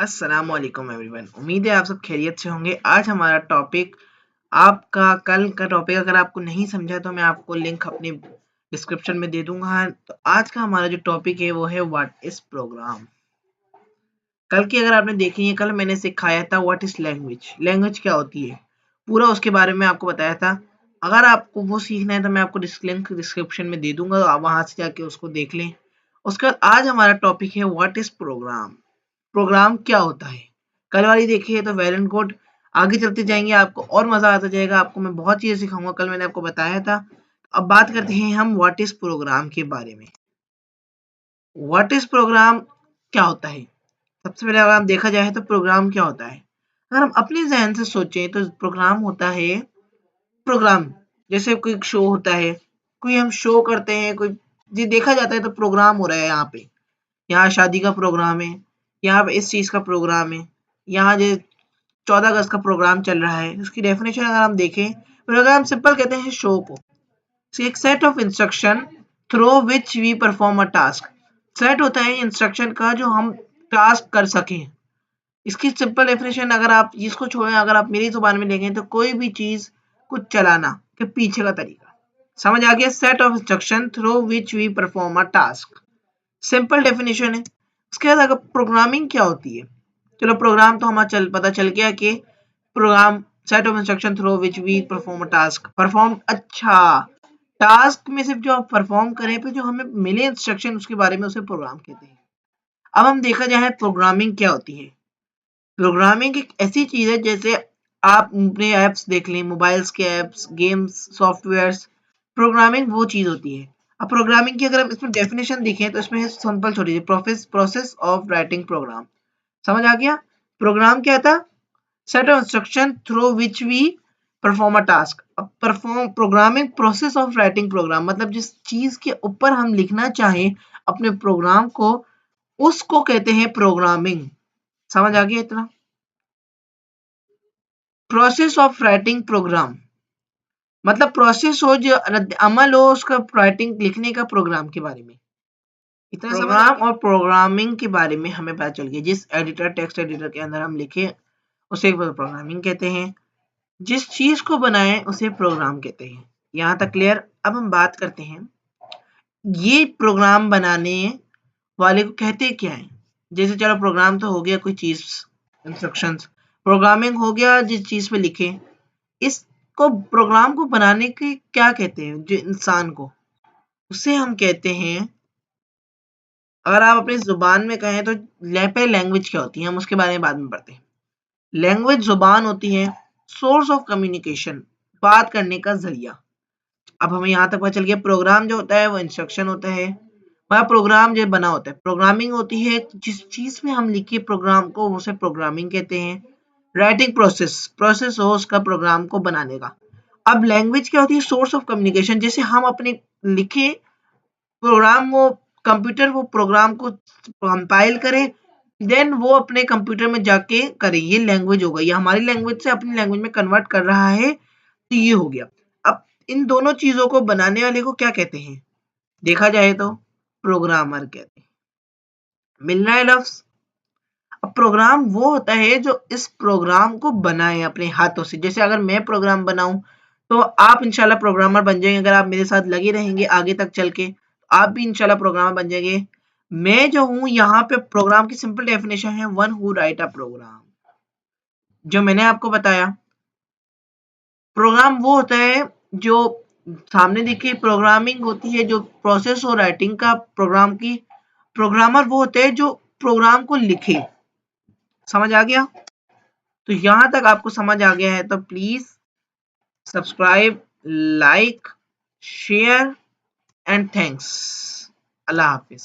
अस्सलामुअलैकुम एवरीवन। उम्मीद है आप सब खैरियत से होंगे। आज हमारा टॉपिक आपका कल का टॉपिक अगर आपको नहीं समझा तो मैं आपको लिंक अपनी डिस्क्रिप्शन में दे दूंगा। तो आज का हमारा जो टॉपिक है वो है व्हाट इज प्रोग्राम। कल की अगर आपने देखी है, कल मैंने सिखाया था व्हाट इज लैंग्वेज, लैंग्वेज क्या होती है, पूरा उसके बारे में आपको बताया था। अगर आपको वो सीखना है तो मैं आपको लिंक डिस्क्रिप्शन में दे दूंगा, तो आप वहां से जाके उसको देख लें। उसके बाद आज हमारा टॉपिक है व्हाट इज प्रोग्राम। प्रोग्राम क्या होता है। कल वाली देखी है तो वेल एंड गुड। आगे चलते जाएंगे, आपको और मजा आता जाएगा। आपको मैं बहुत चीजें सिखाऊंगा, कल मैंने आपको बताया था। अब बात करते हैं हम व्हाट इज प्रोग्राम के बारे में। व्हाट इज प्रोग्राम क्या होता है। सबसे पहले अगर आप देखा जाए तो प्रोग्राम क्या होता है, अगर हम अपने जहन से सोचें तो प्रोग्राम होता है प्रोग्राम जैसे कोई शो होता है, कोई हम शो करते हैं, कोई जी देखा जाता है तो प्रोग्राम हो रहा है। यहाँ पे, यहाँ शादी का प्रोग्राम है, यहाँ पे इस चीज का प्रोग्राम है, यहाँ जो 14 अगस्त का प्रोग्राम चल रहा है। उसकी डेफिनेशन अगर हम देखें, प्रोग्राम सिंपल कहते हैं शो को। एक set of instruction through which we perform a task. Set होता है इंस्ट्रक्शन का जो हम टास्क कर सकें। इसकी सिंपल डेफिनेशन अगर आप इसको छोड़ें, अगर आप मेरी जुबान में लेंगे तो कोई भी चीज को चलाना के पीछे का तरीका। समझ आ गया। Set of instruction through which we perform a task, simple definition है। उसके बाद अगर प्रोग्रामिंग क्या होती है, चलो प्रोग्राम तो हमारा पता चल गया कि program set of instruction through which we perform a task. Perform, अच्छा, टास्क में सिर्फ जो आप परफॉर्म करें पे जो हमें मिले इंस्ट्रक्शन उसके बारे में उसे प्रोग्राम कहते हैं। अब हम देखा जाए प्रोग्रामिंग क्या होती है। प्रोग्रामिंग एक ऐसी चीज है जैसे आप अपने ऐप्स देख लें, मोबाइल्स के ऐप्स, गेम्स, सॉफ्टवेयर्स, प्रोग्रामिंग वो चीज होती है। अब प्रोग्रामिंग की अगर हम इसमें डेफिनेशन देखें तो इसमें है सिंपल छोटी सी, प्रोसेस ऑफ राइटिंग प्रोग्राम। समझ आ गया। प्रोग्राम क्या था, set of instruction through which we perform a task. अब perform programming process of writing program, मतलब जिस चीज के ऊपर हम लिखना चाहें अपने प्रोग्राम को, उसको कहते हैं प्रोग्रामिंग। समझ आ गया इतना। प्रोसेस ऑफ राइटिंग प्रोग्राम मतलब प्रोसेस हो, जो अमल हो उसका, राइटिंग लिखने का, प्रोग्राम के बारे में इतना। प्रोग्राम और प्रोग्रामिंग के बारे में हमें पता चल गया। जिस एडिटर, टेक्स्ट एडिटर के अंदर हम लिखे उसे प्रोग्रामिंग कहते हैं, जिस चीज को बनाए उसे प्रोग्राम कहते हैं। यहाँ तक क्लियर। अब हम बात करते हैं ये प्रोग्राम बनाने वाले को कहते क्या है। जैसे चलो प्रोग्राम तो हो गया कोई चीज, इंस्ट्रक्शंस। प्रोग्रामिंग हो गया जिस चीज पे लिखे। इसको प्रोग्राम को बनाने के क्या कहते हैं, जो इंसान को, उसे हम कहते हैं, अगर आप अपनी जुबान में कहें तो पे लैंग्वेज क्या होती है, हम उसके बारे में बाद में पढ़ते हैं। लैंग्वेज जुबान होती है, सोर्स ऑफ कम्युनिकेशन, बात करने का जरिया। अब हमें यहाँ तक पता चल गया प्रोग्राम जो होता है वो इंस्ट्रक्शन होता है, वह प्रोग्राम जो बना होता है। प्रोग्रामिंग होती है जिस चीज में हम लिखे प्रोग्राम को उसे प्रोग्रामिंग कहते हैं। राइटिंग प्रोसेस, प्रोसेस हो उसका प्रोग्राम को बनाने का। अब लैंग्वेज क्या होती है, सोर्स ऑफ कम्युनिकेशन। जैसे हम अपने लिखे प्रोग्राम, वो कंप्यूटर वो प्रोग्राम को कंपाइल करे, देन वो अपने कंप्यूटर में जाके करे, ये लैंग्वेज हो गई। ये हमारी लैंग्वेज से अपनी लैंग्वेज में कन्वर्ट कर रहा है, तो ये हो गया। अब इन दोनों चीजों को बनाने वाले को क्या कहते हैं, देखा जाए तो प्रोग्रामर कहते हैं। मिल रहा है लफ्ज। अब प्रोग्राम वो होता है जो इस प्रोग्राम को बनाए अपने हाथों से। जैसे अगर मैं प्रोग्राम बनाऊं तो आप इंशाल्लाह प्रोग्रामर बन जाएंगे। अगर आप मेरे साथ लगे रहेंगे आगे तक चल के, आप भी इंशाल्लाह प्रोग्रामर बन जाएंगे। मैं जो हूं यहाँ पे, प्रोग्राम की सिंपल डेफिनेशन है one who write a program, जो मैंने आपको बताया। प्रोग्राम वो होता है जो सामने देखिए, प्रोग्रामिंग होती है जो प्रोसेस और राइटिंग का प्रोग्राम की। प्रोग्रामर वो होते हैं जो प्रोग्राम को लिखे। समझ आ गया। तो यहां तक आपको समझ आ गया है तो please subscribe, like, share and thanks. Allah Hafiz.